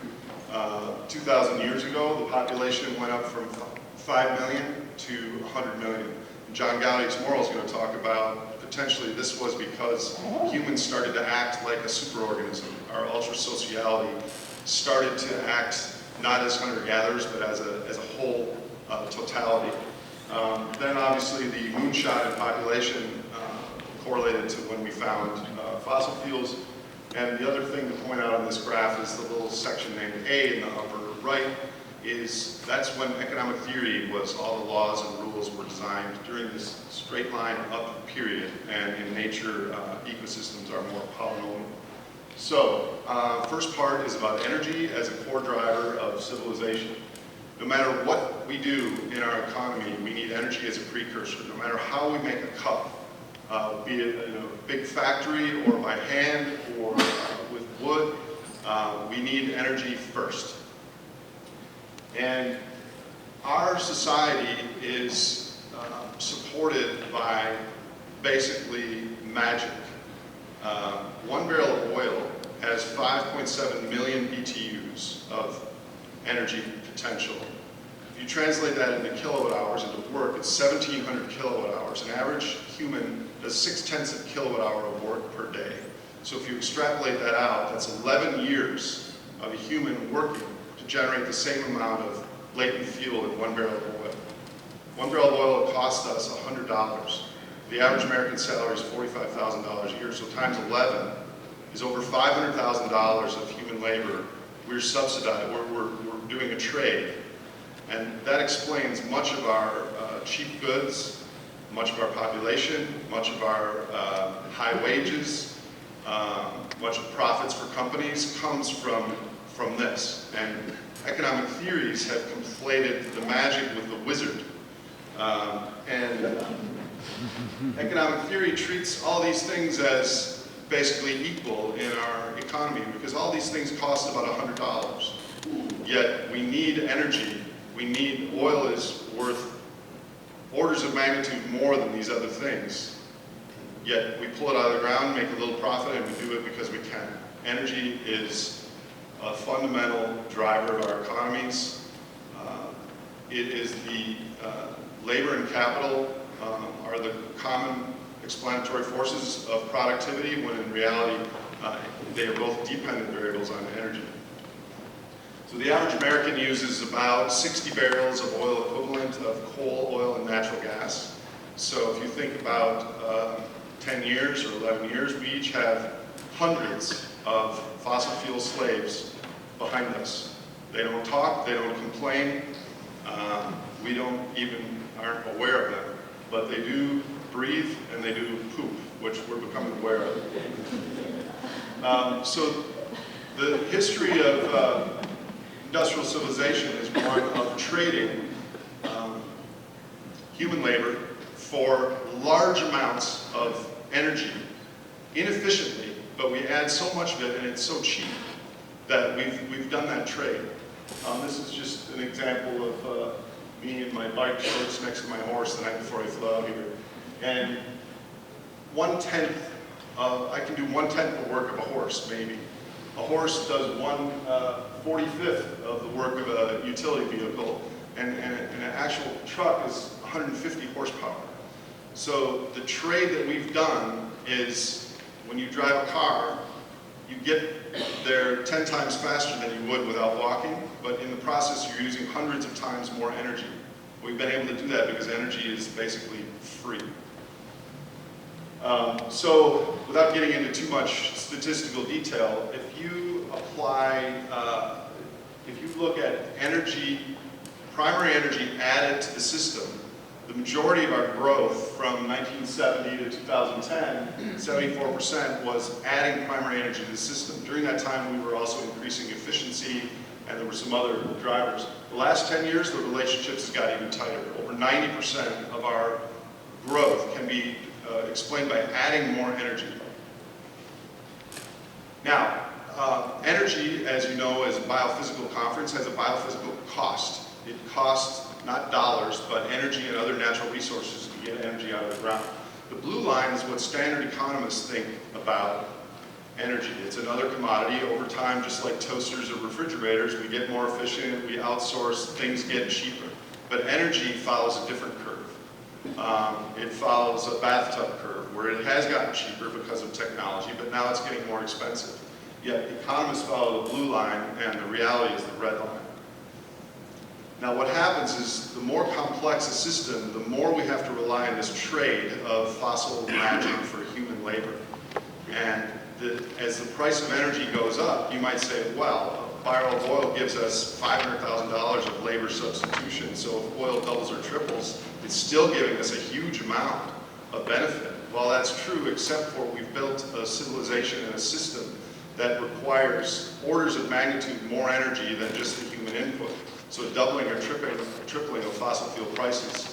Speaker 5: 2,000 years ago. The population went up from 5 million to 100 million. John Gaudi's Moral is going to talk about potentially this was because humans started to act like a superorganism. Our ultra-sociality started to act not as hunter-gatherers, but as a whole totality. Then obviously the moonshot in population correlated to when we found fossil fuels. And the other thing to point out on this graph is the little section named A in the upper right, that's when economic theory was all the laws and rules were designed during this straight line up period, and in nature, ecosystems are more polynomial. So, first part is about energy as a core driver of civilization. No matter what we do in our economy, we need energy as a precursor. No matter how we make a cup, be it in a big factory or by hand or with wood, we need energy first. And our society is supported by basically magic. 1 barrel of oil has 5.7 million BTUs of energy potential. If you translate that into kilowatt hours into work, it's 1,700 kilowatt hours. An average human does 0.6 of kilowatt hour of work per day. So if you extrapolate that out, that's 11 years of a human working to generate the same amount of latent fuel in 1 barrel of oil. 1 barrel of oil costs us $100. The average American salary is $45,000 a year, so times 11 is over $500,000 of human labor we're subsidizing, we're doing a trade. And that explains much of our cheap goods, much of our population, much of our high wages, much of profits for companies comes from this. And economic theories have conflated the magic with the wizard. Economic theory treats all these things as basically equal in our economy because all these things cost about $100. Yet we need energy. We need, oil is worth orders of magnitude more than these other things. Yet we pull it out of the ground, make a little profit, and we do it because we can. Energy is a fundamental driver of our economies. It is the labor and capital are the common explanatory forces of productivity, when in reality they are both dependent variables on energy. So the average American uses about 60 barrels of oil equivalent of coal, oil, and natural gas. So if you think about 10 years or 11 years, we each have hundreds of fossil fuel slaves behind us. They don't talk, they don't complain, we aren't aware of them, but they do breathe and they do poop, which we're becoming aware of. So the history of industrial civilization is one of trading human labor for large amounts of energy inefficiently, but we add so much of it and it's so cheap that we've done that trade. This is just an example of me in my bike shorts next to my horse the night before I flew out here. And I can do 1/10 the work of a horse, maybe. A horse does 1/45 of the work of a utility vehicle, and an actual truck is 150 horsepower. So the trade that we've done is, when you drive a car, you get there 10 times faster than you would without walking, but in the process you're using hundreds of times more energy. We've been able to do that because energy is basically free. So without getting into too much statistical detail, if you look at energy, primary energy added to the system, the majority of our growth from 1970 to 2010, 74% was adding primary energy to the system. During that time, we were also increasing efficiency, and there were some other drivers. The last 10 years, the relationships has got even tighter. Over 90% of our growth can be explained by adding more energy. Now, energy, as you know, as a biophysical conference, has a biophysical cost. It costs not dollars, but energy and other natural resources to get energy out of the ground. The blue line is what standard economists think about energy. It's another commodity. Over time, just like toasters or refrigerators, we get more efficient, we outsource, things get cheaper. But energy follows a different curve. It follows a bathtub curve, where it has gotten cheaper because of technology, but now it's getting more expensive. Yet economists follow the blue line and the reality is the red line. Now what happens is the more complex a system, the more we have to rely on this trade of fossil magic for human labor. And as the price of energy goes up, you might say, well, a barrel of oil gives us $500,000 of labor substitution, so if oil doubles or triples, it's still giving us a huge amount of benefit. Well, that's true, except for we've built a civilization and a system that requires orders of magnitude more energy than just the human input. So doubling or tripling of fossil fuel prices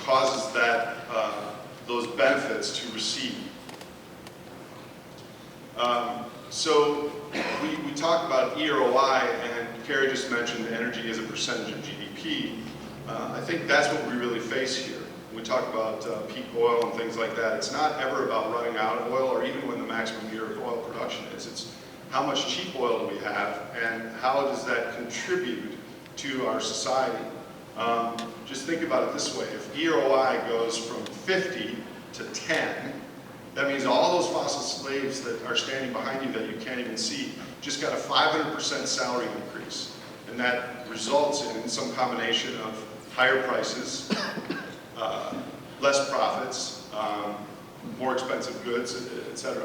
Speaker 5: causes those benefits to recede. So we talk about EROI, and Carrie just mentioned energy as a percentage of GDP. I think that's what we really face here. We talk about peak oil and things like that. It's not ever about running out of oil or even when the maximum year of oil production is. It's how much cheap oil do we have and how does that contribute to our society. Just think about it this way. If EROI goes from 50 to 10, that means all those fossil slaves that are standing behind you that you can't even see just got a 500% salary increase. And that results in some combination of higher prices, less profits, more expensive goods, etc.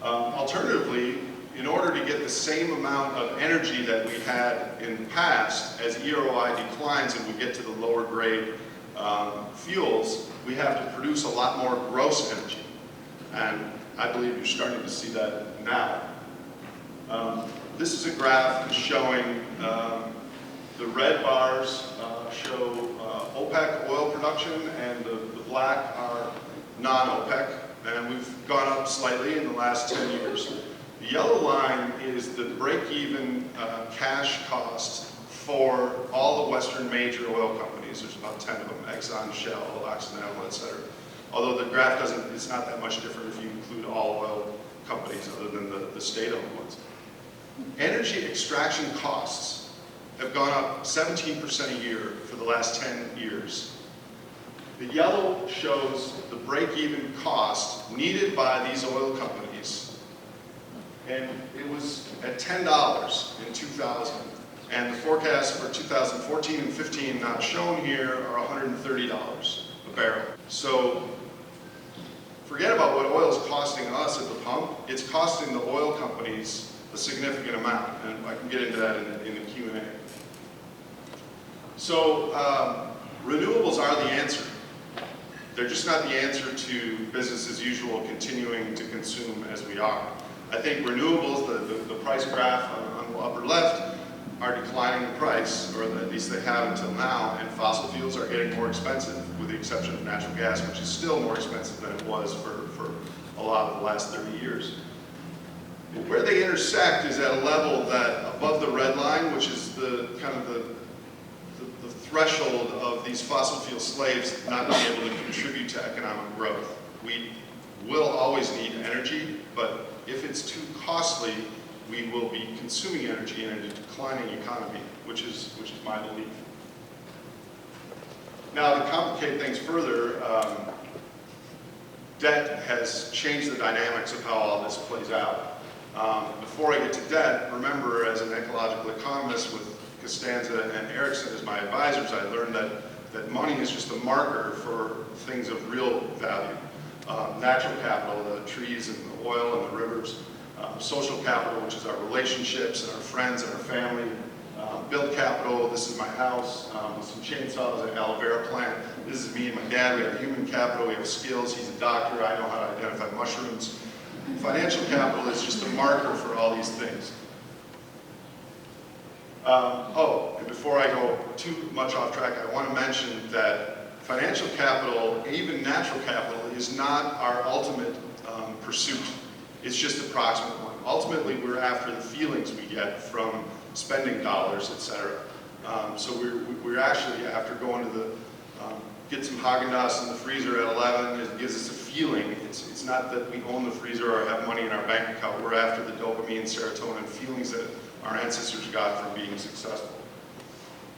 Speaker 5: Alternatively, in order to get the same amount of energy that we had in the past, as EROI declines and we get to the lower grade fuels, we have to produce a lot more gross energy. And I believe you're starting to see that now. This is a graph showing the red bars show OPEC oil production and the black are non-OPEC. And we've gone up slightly in the last 10 years. The yellow line is the break-even cash cost for all the Western major oil companies. There's about 10 of them, Exxon, Shell, Occidental, etc. Although the graph it's not that much different if you include all oil companies other than the state-owned ones. Energy extraction costs have gone up 17% a year for the last 10 years. The yellow shows the break-even cost needed by these oil companies. And it was at $10 in 2000. And the forecast for 2014 and 15 not shown here are $130 a barrel. So forget about what oil is costing us at the pump. It's costing the oil companies a significant amount. And I can get into that in the Q&A. So renewables are the answer. They're just not the answer to business as usual continuing to consume as we are. I think renewables, the price graph on the upper left, are declining in price, or at least they have until now, and fossil fuels are getting more expensive, with the exception of natural gas, which is still more expensive than it was for a lot of the last 30 years. Where they intersect is at a level that above the red line, which is the kind of the threshold of these fossil fuel slaves not being able to contribute to economic growth. We will always need energy, but if it's too costly, we will be consuming energy in a declining economy, which is my belief. Now, to complicate things further, debt has changed the dynamics of how all this plays out. Before I get to debt, remember, as an ecological economist with Costanza and Erickson as my advisors, I learned that money is just a marker for things of real value. Natural capital, the trees and the oil and the rivers. Social capital, which is our relationships and our friends and our family. Built capital, this is my house with some chainsaws and an aloe vera plant. This is me and my dad. We have human capital, we have skills. He's a doctor, I know how to identify mushrooms. Financial capital is just a marker for all these things. And before I go too much off track, I want to mention that financial capital, even natural capital, is not our ultimate pursuit. It's just the approximate one. Ultimately, we're after the feelings we get from spending dollars, etc. So we're actually after going to get some Haagen-Dazs in the freezer at 11. It gives us a feeling. It's not that we own the freezer or have money in our bank account. We're after the dopamine, serotonin feelings that our ancestors got from being successful.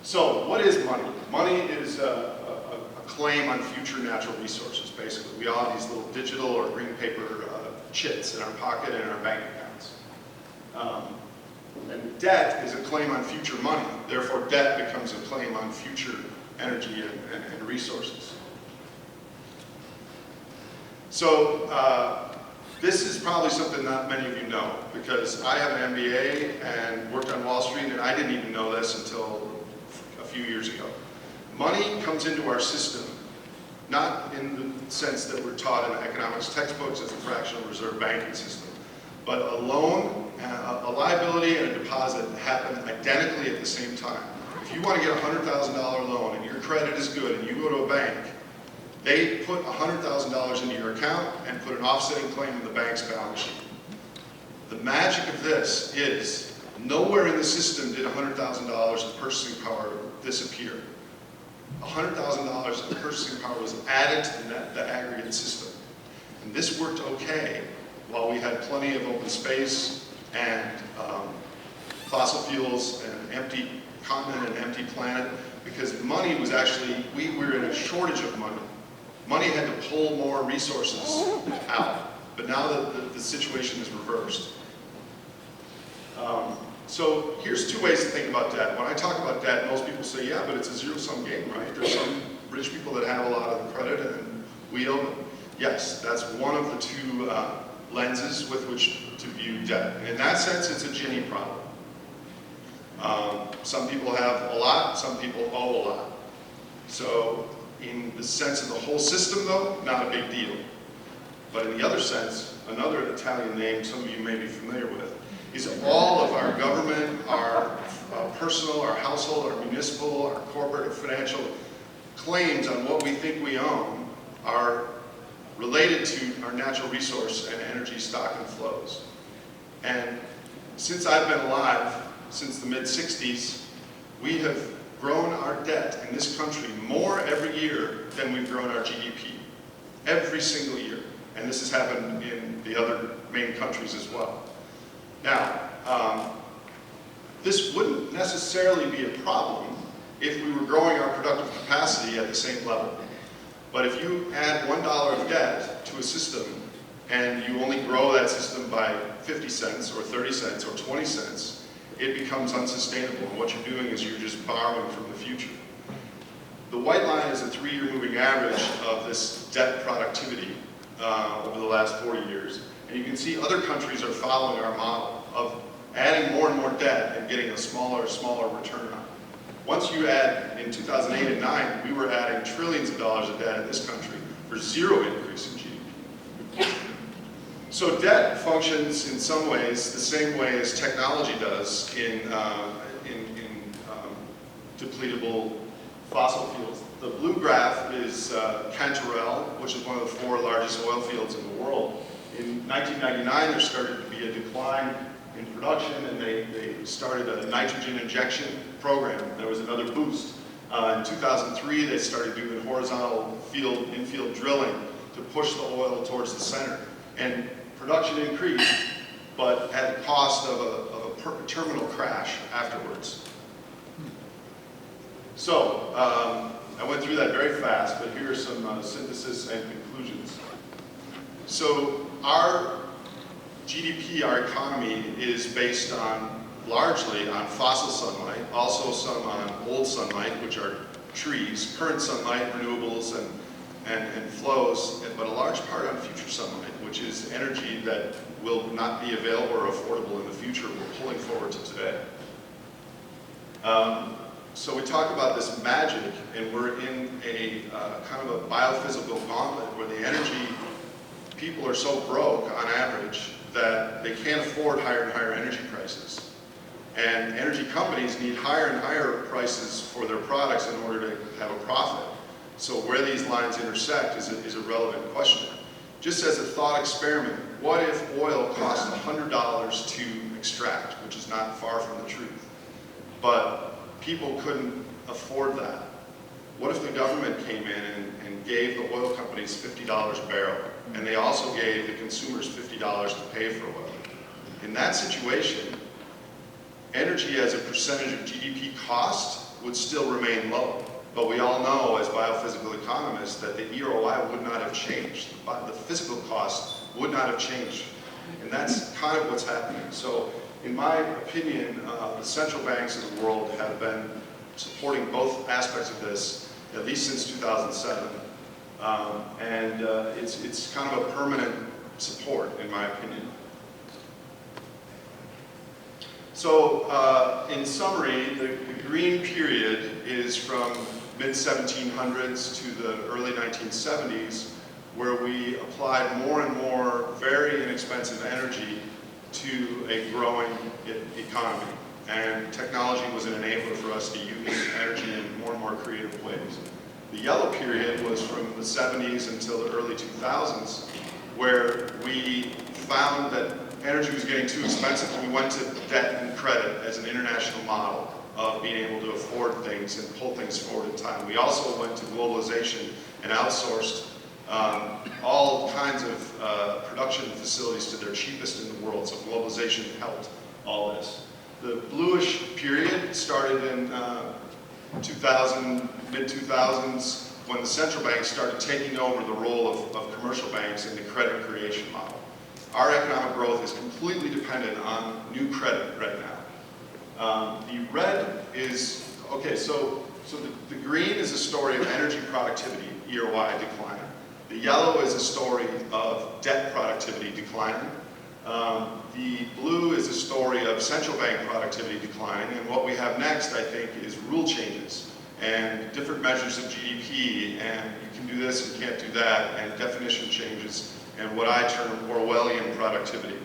Speaker 5: So what is money? Money is a claim on future natural resources, basically. We all have these little digital or green paper chits in our pocket and in our bank accounts. And debt is a claim on future money. Therefore, debt becomes a claim on future energy and resources. So this is probably something not many of you know, because I have an MBA and worked on Wall Street, and I didn't even know this until a few years ago. Money comes into our system, not in the sense that we're taught in the economics textbooks as a fractional reserve banking system, but a loan, a liability, and a deposit happen identically at the same time. If you want to get a $100,000 loan and your credit is good and you go to a bank, they put $100,000 into your account and put an offsetting claim in the bank's balance sheet. The magic of this is nowhere in the system did $100,000 of purchasing power disappear. $100,000 of purchasing power was added to the aggregate system. And this worked okay while we had plenty of open space and fossil fuels and an empty continent and an empty planet, because money was actually, we were in a shortage of money. Money had to pull more resources out, but now the situation is reversed. So here's two ways to think about debt. When I talk about debt, most people say, yeah, but it's a zero-sum game, right? There's some rich people that have a lot of credit and we don't. Yes, that's one of the two lenses with which to view debt. And in that sense, it's a Gini problem. Some people have a lot, some people owe a lot. So in the sense of the whole system, though, not a big deal. But in the other sense, another Italian name some of you may be familiar with, is all of our government, our personal, our household, our municipal, our corporate, our financial claims on what we think we own are related to our natural resource and energy stock and flows. And since I've been alive, since the mid-60s, we have grown our debt in this country more every year than we've grown our GDP. Every single year. And this has happened in the other main countries as well. Now, this wouldn't necessarily be a problem if we were growing our productive capacity at the same level. But if you add $1 of debt to a system and you only grow that system by 50 cents or 30 cents or 20 cents, it becomes unsustainable. And what you're doing is you're just borrowing from the future. The white line is a 3-year moving average of this debt productivity over the last 40 years. And you can see other countries are following our model of adding more and more debt and getting a smaller and smaller return on it. Once you add, in 2008 and 9, we were adding trillions of dollars of debt in this country for zero increase in GDP. So debt functions in some ways the same way as technology does in depletable fossil fuels. The blue graph is Cantarell, which is one of the 4 largest oil fields in the world. In 1999, there started to be a decline in production, and they started a nitrogen injection program. There was another boost. In 2003, they started doing horizontal infield drilling to push the oil towards the center. And production increased, but at the cost of a terminal crash afterwards. So, I went through that very fast, but here are some synthesis and conclusions. So, our GDP, our economy, is based largely on fossil sunlight, also some on old sunlight, which are trees, current sunlight, renewables, and flows, but a large part on future sunlight, which is energy that will not be available or affordable in the future. We're pulling forward to today. So we talk about this magic, and we're in a kind of a biophysical gauntlet where the energy people are so broke on average that they can't afford higher and higher energy prices. And energy companies need higher and higher prices for their products in order to have a profit. So where these lines intersect is a relevant question. Just as a thought experiment, what if oil cost $100 to extract, which is not far from the truth, but people couldn't afford that? What if the government came in and gave the oil companies $50 a barrel, and they also gave the consumers $50 to pay for oil? In that situation, energy as a percentage of GDP cost would still remain low. But we all know, as biophysical economists, that the EROI would not have changed. The physical cost would not have changed. And that's kind of what's happening. So in my opinion, the central banks of the world have been supporting both aspects of this, at least since 2007. It's kind of a permanent support, in my opinion. So in summary, the green period is from mid-1700s to the early 1970s, where we applied more and more very inexpensive energy to a growing economy. And technology was an enabler for us to use energy in more and more creative ways. The yellow period was from the 70s until the early 2000s, where we found that energy was getting too expensive, and we went to debt and credit as an international model of being able to afford things and pull things forward in time. We also went to globalization and outsourced all kinds of production facilities to their cheapest in the world. So globalization helped all this. The bluish period started in 2000, mid-2000s, when the central banks started taking over the role of commercial banks in the credit creation model. Our economic growth is completely dependent on new credit right now. The red is, okay, so the green is a story of energy productivity, year-wide decline. The yellow is a story of debt productivity declining. The blue is a story of central bank productivity declining, and what we have next, I think, is rule changes and different measures of GDP, and you can do this and can't do that, and definition changes, and what I term Orwellian productivity.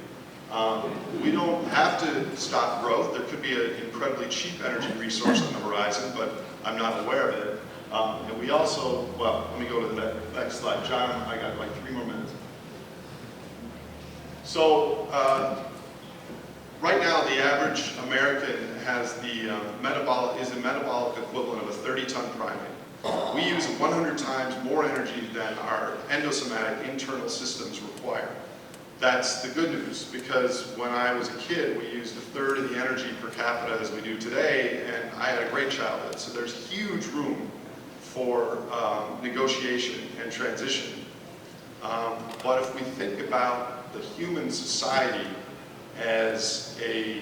Speaker 5: We don't have to stop growth. There could be an incredibly cheap energy resource on the horizon, but I'm not aware of it. And we also, well, let me go to the next slide. John, I got like 3 more minutes. So, right now the average American has the metabolic equivalent of a 30-ton primate. We use 100 times more energy than our endosomatic internal systems require. That's the good news, because when I was a kid, we used 1/3 of the energy per capita as we do today, and I had a great childhood. So there's huge room for negotiation and transition. But if we think about the human society as a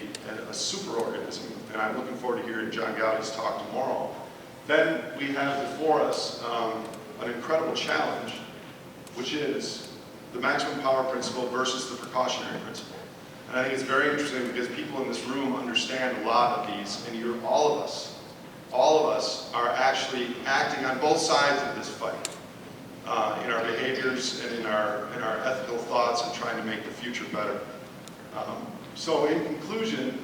Speaker 5: superorganism, and I'm looking forward to hearing John Gowdy's talk tomorrow, then we have before us an incredible challenge, which is the maximum power principle versus the precautionary principle. And I think it's very interesting because people in this room understand a lot of these, and all of us are actually acting on both sides of this fight in our behaviors and in our ethical thoughts and trying to make the future better. So in conclusion,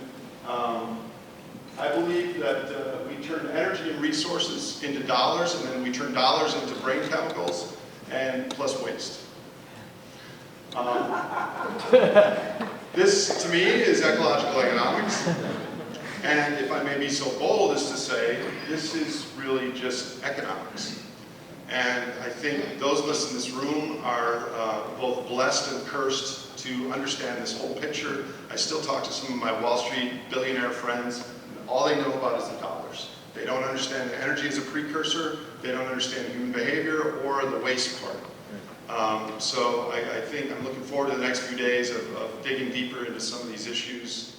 Speaker 5: I believe that we turn energy and resources into dollars, and then we turn dollars into brain chemicals and plus waste. This, to me, is ecological economics. And if I may be so bold as to say, this is really just economics. And I think those of us in this room are both blessed and cursed to understand this whole picture. I still talk to some of my Wall Street billionaire friends, and all they know about is the dollars. They don't understand that energy is a precursor, they don't understand human behavior or the waste part. So I think I'm looking forward to the next few days of digging deeper into some of these issues.